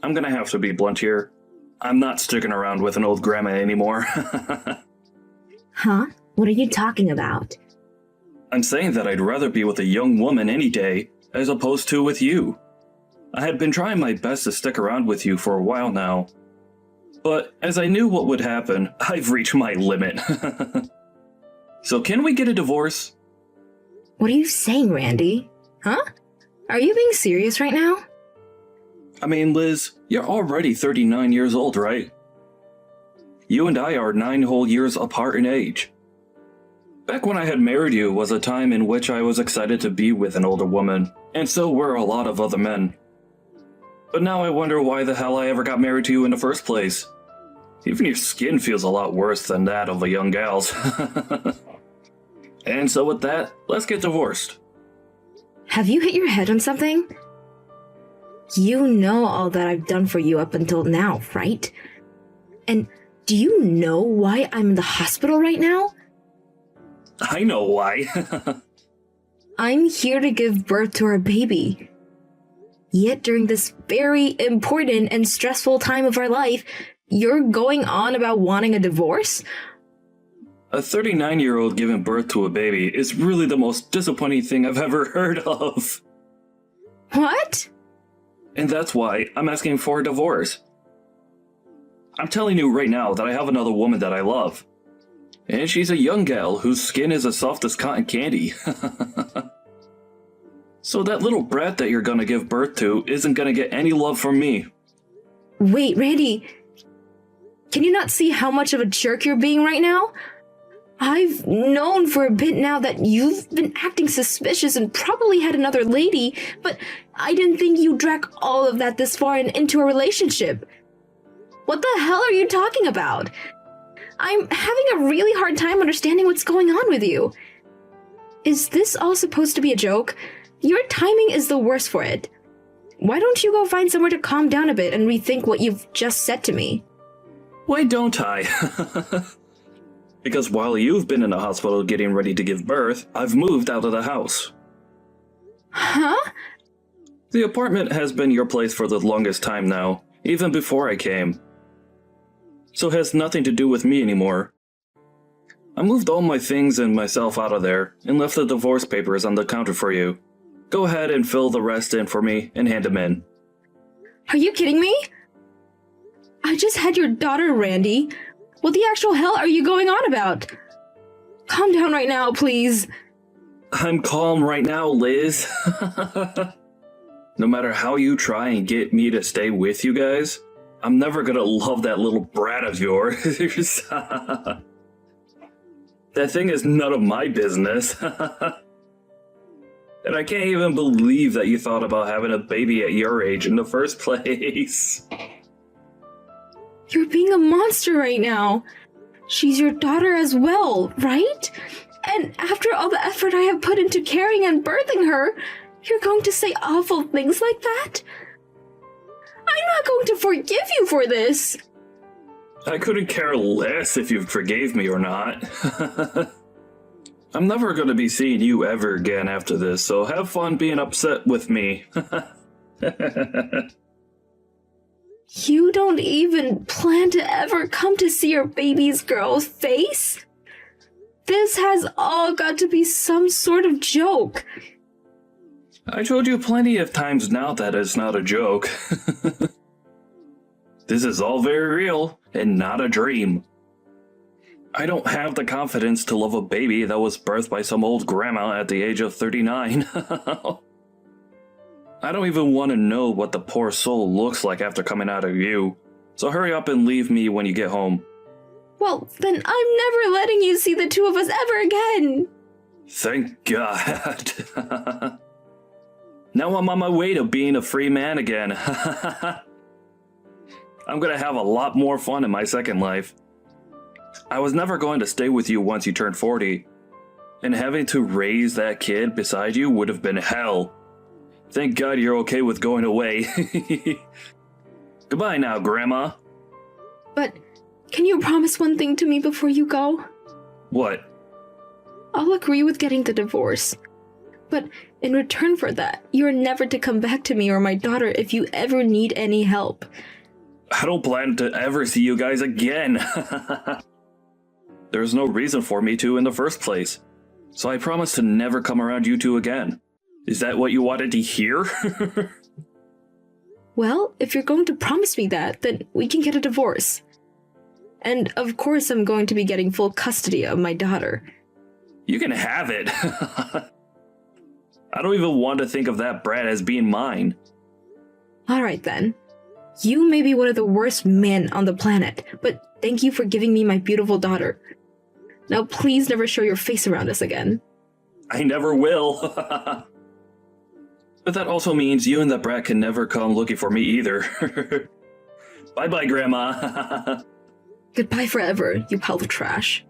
I'm gonna have to be blunt here. I'm not sticking around with an old grandma anymore. Huh? What are you talking about? I'm saying that I'd rather be with a young woman any day, as opposed to with you. I had been trying my best to stick around with you for a while now. But as I knew what would happen, I've reached my limit. So can we get a divorce? What are you saying, Randy? Huh? Are you being serious right now? I mean, Liz, you're already 39 years old, right? You and I are 9 whole years apart in age. Back when I had married you was a time in which I was excited to be with an older woman, and so were a lot of other men. But now I wonder why the hell I ever got married to you in the first place. Even your skin feels a lot worse than that of a young gal's. And so with that, let's get divorced. Have you hit your head on something? You know all that I've done for you up until now, right? And do you know why I'm in the hospital right now? I know why. I'm here to give birth to our baby. Yet during this very important and stressful time of our life, you're going on about wanting a divorce? A 39-year-old giving birth to a baby is really the most disappointing thing I've ever heard of. What? And that's why I'm asking for a divorce. I'm telling you right now that I have another woman that I love. And she's a young gal whose skin is as soft as cotton candy. So that little brat that you're gonna give birth to isn't gonna get any love from me. Wait, Randy. Can you not see how much of a jerk you're being right now? I've known for a bit now that you've been acting suspicious and probably had another lady, but I didn't think you'd drag all of that this far and into a relationship. What the hell are you talking about? I'm having a really hard time understanding what's going on with you. Is this all supposed to be a joke? Your timing is the worst for it. Why don't you go find somewhere to calm down a bit and rethink what you've just said to me? Why don't I? Because while you've been in the hospital getting ready to give birth, I've moved out of the house. Huh? The apartment has been your place for the longest time now, even before I came. So it has nothing to do with me anymore. I moved all my things and myself out of there, and left the divorce papers on the counter for you. Go ahead and fill the rest in for me and hand them in. Are you kidding me? I just had your daughter, Randy. What the actual hell are you going on about? Calm down right now, please. I'm calm right now, Liz. No matter how you try and get me to stay with you guys, I'm never gonna love that little brat of yours. That thing is none of my business. And I can't even believe that you thought about having a baby at your age in the first place. You're being a monster right now. She's your daughter as well, right? And after all the effort I have put into caring and birthing her, you're going to say awful things like that? I'm not going to forgive you for this. I couldn't care less if you forgave me or not. I'm never going to be seeing you ever again after this, so have fun being upset with me. You don't even plan to ever come to see your baby's girl's face? This has all got to be some sort of joke. I told you plenty of times now that it's not a joke. This is all very real and not a dream. I don't have the confidence to love a baby that was birthed by some old grandma at the age of 39. I don't even want to know what the poor soul looks like after coming out of you. So hurry up and leave me when you get home. Well, then I'm never letting you see the two of us ever again. Thank God. Now I'm on my way to being a free man again. I'm gonna have a lot more fun in my second life. I was never going to stay with you once you turned 40. And having to raise that kid beside you would have been hell. Thank God you're okay with going away. Goodbye now, Grandma. But can you promise one thing to me before you go? What? I'll agree with getting the divorce. But in return for that, you are never to come back to me or my daughter if you ever need any help. I don't plan to ever see you guys again. There's no reason for me to in the first place. So I promise to never come around you two again. Is that what you wanted to hear? Well, if you're going to promise me that, then we can get a divorce. And of course I'm going to be getting full custody of my daughter. You can have it. I don't even want to think of that brat as being mine. Alright then. You may be one of the worst men on the planet, but thank you for giving me my beautiful daughter. Now please never show your face around us again. I never will. But that also means you and that brat can never come looking for me either. Bye-bye, Grandma. Goodbye forever, you pile of trash.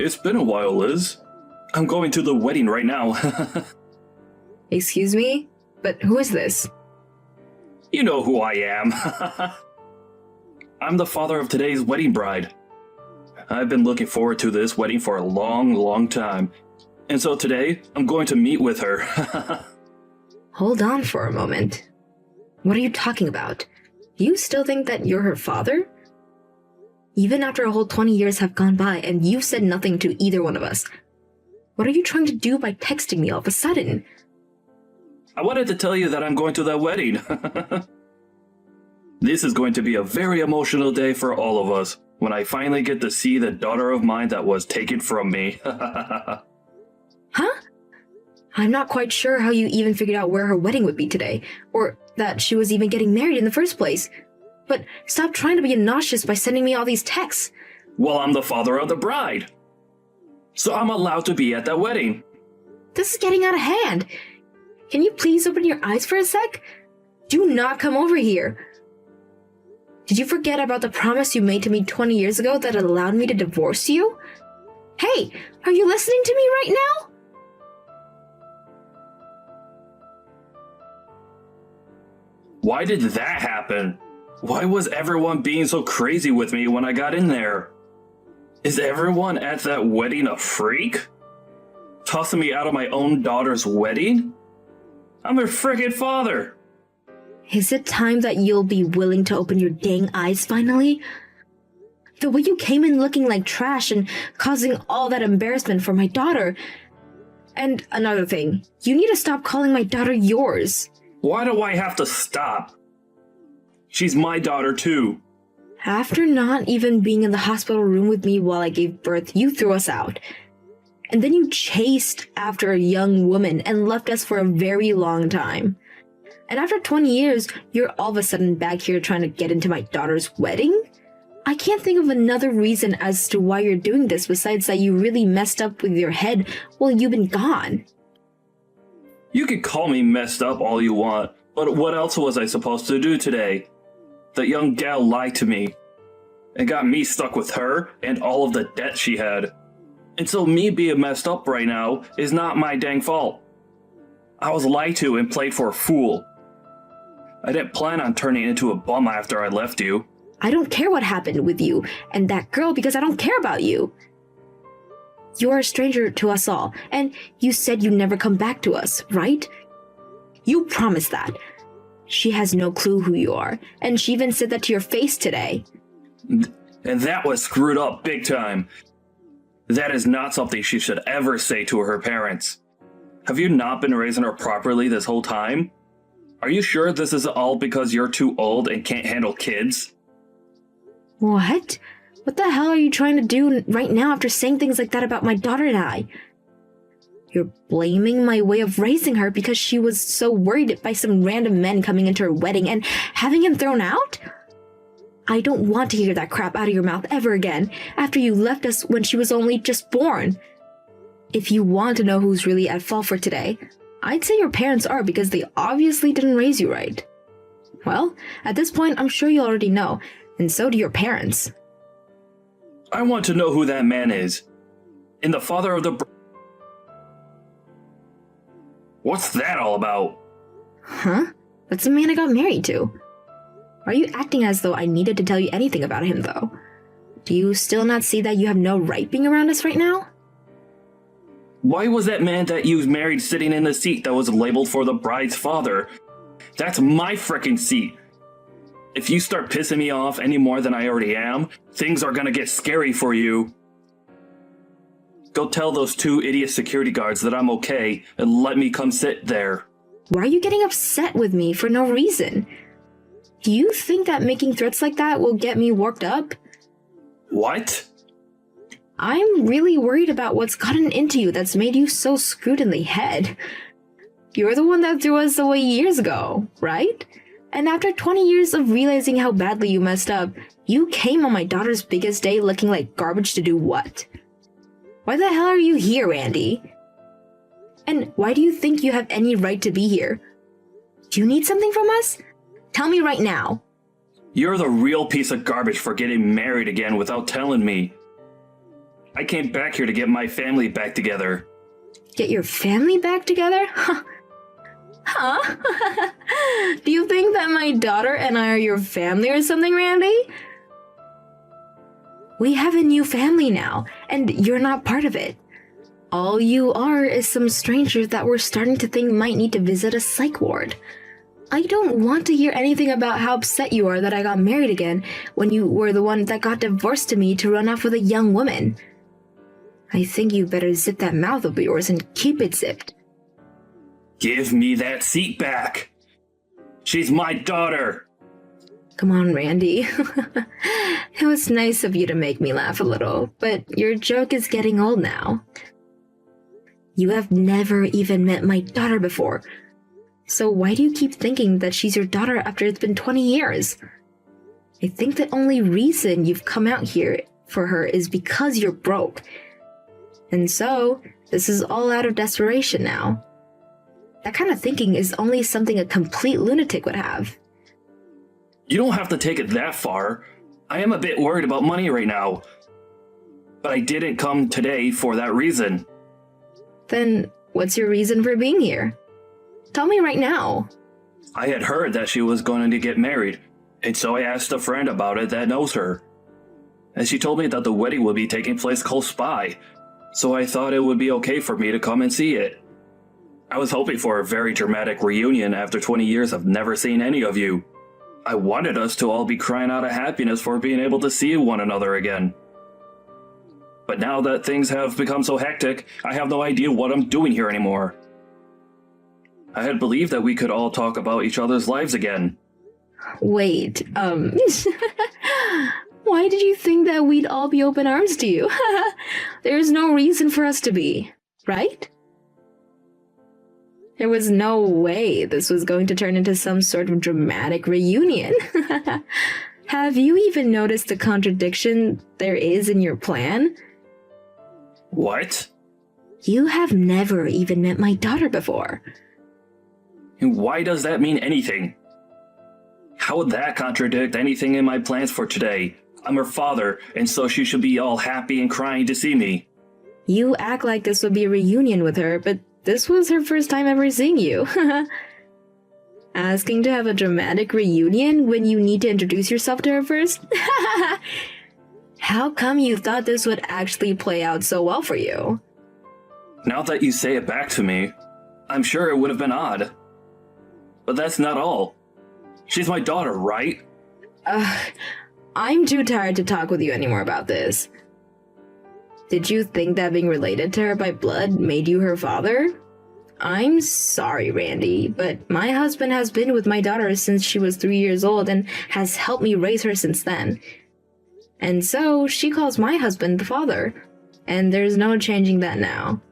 It's been a while, Liz. I'm going to the wedding right now. Excuse me? But who is this? You know who I am. I'm the father of today's wedding bride. I've been looking forward to this wedding for a long, long time. And so today, I'm going to meet with her. Hold on for a moment. What are you talking about? Do you still think that you're her father? Even after a whole 20 years have gone by and you've said nothing to either one of us. What are you trying to do by texting me all of a sudden? I wanted to tell you that I'm going to that wedding. This is going to be a very emotional day for all of us when I finally get to see the daughter of mine that was taken from me. Huh? I'm not quite sure how you even figured out where her wedding would be today, or that she was even getting married in the first place. But stop trying to be obnoxious by sending me all these texts. Well, I'm the father of the bride. So I'm allowed to be at that wedding. This is getting out of hand. Can you please open your eyes for a sec? Do not come over here. Did you forget about the promise you made to me 20 years ago that allowed me to divorce you? Hey, are you listening to me right now? Why did that happen? Why was everyone being so crazy with me when I got in there? Is everyone at that wedding a freak? Tossing me out of my own daughter's wedding? I'm her frickin' father! Is it time that you'll be willing to open your dang eyes finally? The way you came in looking like trash and causing all that embarrassment for my daughter. And another thing, you need to stop calling my daughter yours. Why do I have to stop? She's my daughter too. After not even being in the hospital room with me while I gave birth, you threw us out. And then you chased after a young woman and left us for a very long time. And after 20 years, you're all of a sudden back here trying to get into my daughter's wedding? I can't think of another reason as to why you're doing this besides that you really messed up with your head while you've been gone. You can call me messed up all you want, but what else was I supposed to do today? That young gal lied to me and got me stuck with her and all of the debt she had. And so me being messed up right now is not my dang fault. I was lied to and played for a fool. I didn't plan on turning into a bum after I left you. I don't care what happened with you and that girl because I don't care about you. You are a stranger to us all, and you said you'd never come back to us, right? You promised that. She has no clue who you are, and she even said that to your face today. And that was screwed up big time. That is not something she should ever say to her parents. Have you not been raising her properly this whole time? Are you sure this is all because you're too old and can't handle kids? What? What the hell are you trying to do right now after saying things like that about my daughter and I? You're blaming my way of raising her because she was so worried by some random men coming into her wedding and having him thrown out? I don't want to hear that crap out of your mouth ever again after you left us when she was only just born. If you want to know who's really at fault for today, I'd say your parents are because they obviously didn't raise you right. Well, at this point, I'm sure you already know, and so do your parents. I want to know who that man is. And the father of the... What's that all about? Huh? That's the man I got married to. Are you acting as though I needed to tell you anything about him, though? Do you still not see that you have no right being around us right now? Why was that man that you married sitting in the seat that was labeled for the bride's father? That's my frickin' seat. If you start pissing me off any more than I already am, things are gonna get scary for you. Go tell those 2 idiot security guards that I'm okay and let me come sit there. Why are you getting upset with me for no reason? Do you think that making threats like that will get me worked up? What? I'm really worried about what's gotten into you that's made you so screwed in the head. You're the one that threw us away years ago, right? And after 20 years of realizing how badly you messed up, you came on my daughter's biggest day looking like garbage to do what? Why the hell are you here, Randy? And why do you think you have any right to be here? Do you need something from us? Tell me right now. You're the real piece of garbage for getting married again without telling me. I came back here to get my family back together. Get your family back together? Huh? Do you think that my daughter and I are your family or something, Randy? We have a new family now, and you're not part of it. All you are is some stranger that we're starting to think might need to visit a psych ward. I don't want to hear anything about how upset you are that I got married again when you were the one that got divorced to me to run off with a young woman. I think you better zip that mouth of yours and keep it zipped. Give me that seat back. She's my daughter. Come on, Randy. It was nice of you to make me laugh a little, but your joke is getting old now. You have never even met my daughter before. So why do you keep thinking that she's your daughter after it's been 20 years? I think the only reason you've come out here for her is because you're broke. And so, this is all out of desperation now. That kind of thinking is only something a complete lunatic would have. You don't have to take it that far. I am a bit worried about money right now. But I didn't come today for that reason. Then, what's your reason for being here? Tell me right now. I had heard that she was going to get married, and so I asked a friend about it that knows her. And she told me that the wedding would be taking place close by, so I thought it would be okay for me to come and see it. I was hoping for a very dramatic reunion after 20 years of never seeing any of you. I wanted us to all be crying out of happiness for being able to see one another again. But now that things have become so hectic, I have no idea what I'm doing here anymore. I had believed that we could all talk about each other's lives again. Wait, why did you think that we'd all be open arms to you? There's no reason for us to be, right? There was no way this was going to turn into some sort of dramatic reunion. Have you even noticed the contradiction there is in your plan? What? You have never even met my daughter before. And why does that mean anything? How would that contradict anything in my plans for today? I'm her father, and so she should be all happy and crying to see me. You act like this would be a reunion with her, but this was her first time ever seeing you. Asking to have a dramatic reunion when you need to introduce yourself to her first? How come you thought this would actually play out so well for you? Now that you say it back to me, I'm sure it would have been odd. But that's not all. She's my daughter, right? I'm too tired to talk with you anymore about this. Did you think that being related to her by blood made you her father? I'm sorry, Randy, but my husband has been with my daughter since she was 3 years old and has helped me raise her since then. And so she calls my husband the father, and there's no changing that now.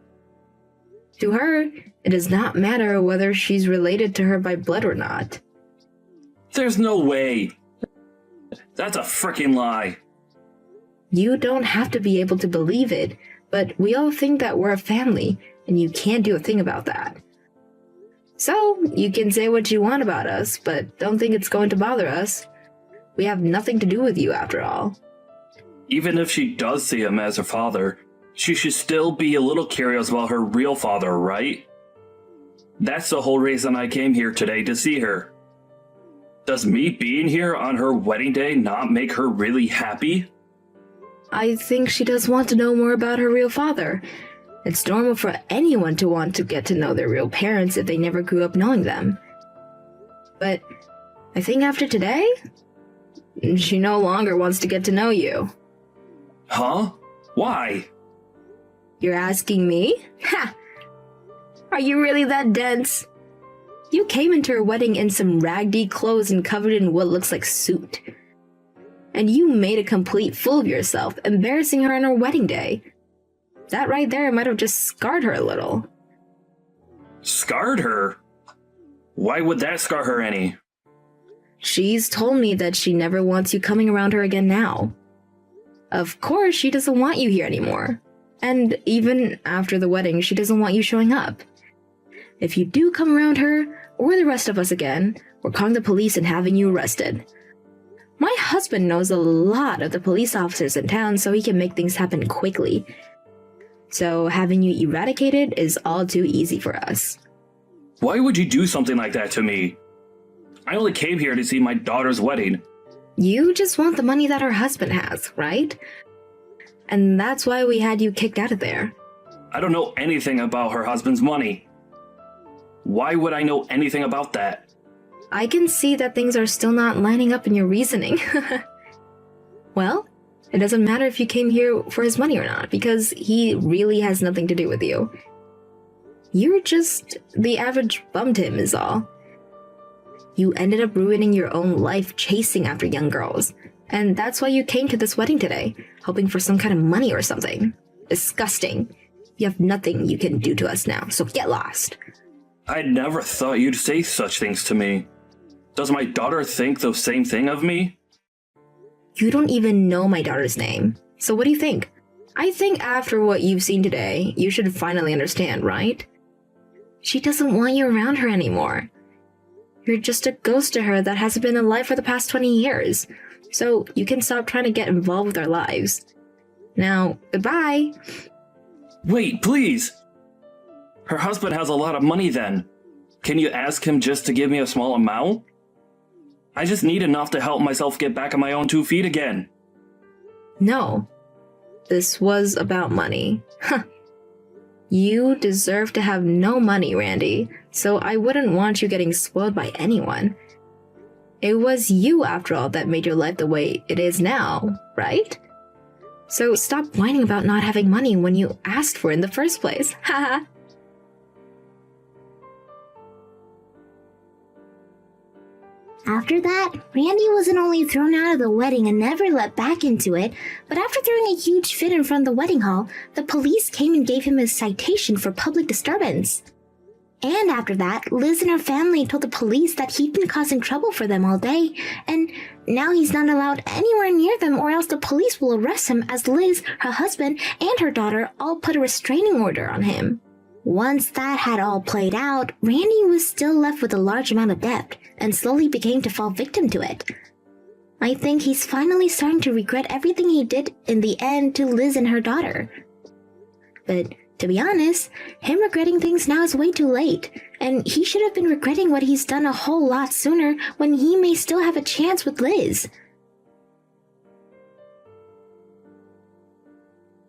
To her, it does not matter whether she's related to her by blood or not. There's no way. That's a freaking lie. You don't have to be able to believe it, but we all think that we're a family, and you can't do a thing about that. So, you can say what you want about us, but don't think it's going to bother us. We have nothing to do with you after all. Even if she does see him as her father, she should still be a little curious about her real father, right? That's the whole reason I came here today to see her. Does me being here on her wedding day not make her really happy? I think she does want to know more about her real father. It's normal for anyone to want to get to know their real parents if they never grew up knowing them. But I think after today, she no longer wants to get to know you. Huh? Why? You're asking me? Ha! Are you really that dense? You came into her wedding in some raggedy clothes and covered in what looks like soot. And you made a complete fool of yourself, embarrassing her on her wedding day. That right there might have just scarred her a little. Scarred her? Why would that scar her any? She's told me that she never wants you coming around her again now. Of course, she doesn't want you here anymore. And even after the wedding, she doesn't want you showing up. If you do come around her, or the rest of us again, we're calling the police and having you arrested. My husband knows a lot of the police officers in town, so he can make things happen quickly. So having you eradicated is all too easy for us. Why would you do something like that to me? I only came here to see my daughter's wedding. You just want the money that her husband has, right? And that's why we had you kicked out of there. I don't know anything about her husband's money. Why would I know anything about that? I can see that things are still not lining up in your reasoning. Well, it doesn't matter if you came here for his money or not, because he really has nothing to do with you. You're just the average bum to him is all. You ended up ruining your own life chasing after young girls, and that's why you came to this wedding today, hoping for some kind of money or something. Disgusting. You have nothing you can do to us now, so get lost. I never thought you'd say such things to me. Does my daughter think the same thing of me? You don't even know my daughter's name, so what do you think? I think after what you've seen today, you should finally understand, right? She doesn't want you around her anymore. You're just a ghost to her that hasn't been alive for the past 20 years, so you can stop trying to get involved with our lives. Now, goodbye! Wait, please! Her husband has a lot of money then. Can you ask him just to give me a small amount? I just need enough to help myself get back on my own 2 feet again. No. This was about money. Huh. You deserve to have no money, Randy, so I wouldn't want you getting spoiled by anyone. It was you, after all, that made your life the way it is now, right? So stop whining about not having money when you asked for it in the first place. Haha. After that, Randy wasn't only thrown out of the wedding and never let back into it, but after throwing a huge fit in front of the wedding hall, the police came and gave him a citation for public disturbance. And after that, Liz and her family told the police that he'd been causing trouble for them all day, and now he's not allowed anywhere near them or else the police will arrest him as Liz, her husband, and her daughter all put a restraining order on him. Once that had all played out, Randy was still left with a large amount of debt, and slowly began to fall victim to it. I think he's finally starting to regret everything he did in the end to Liz and her daughter. But to be honest, him regretting things now is way too late, and he should have been regretting what he's done a whole lot sooner when he may still have a chance with Liz.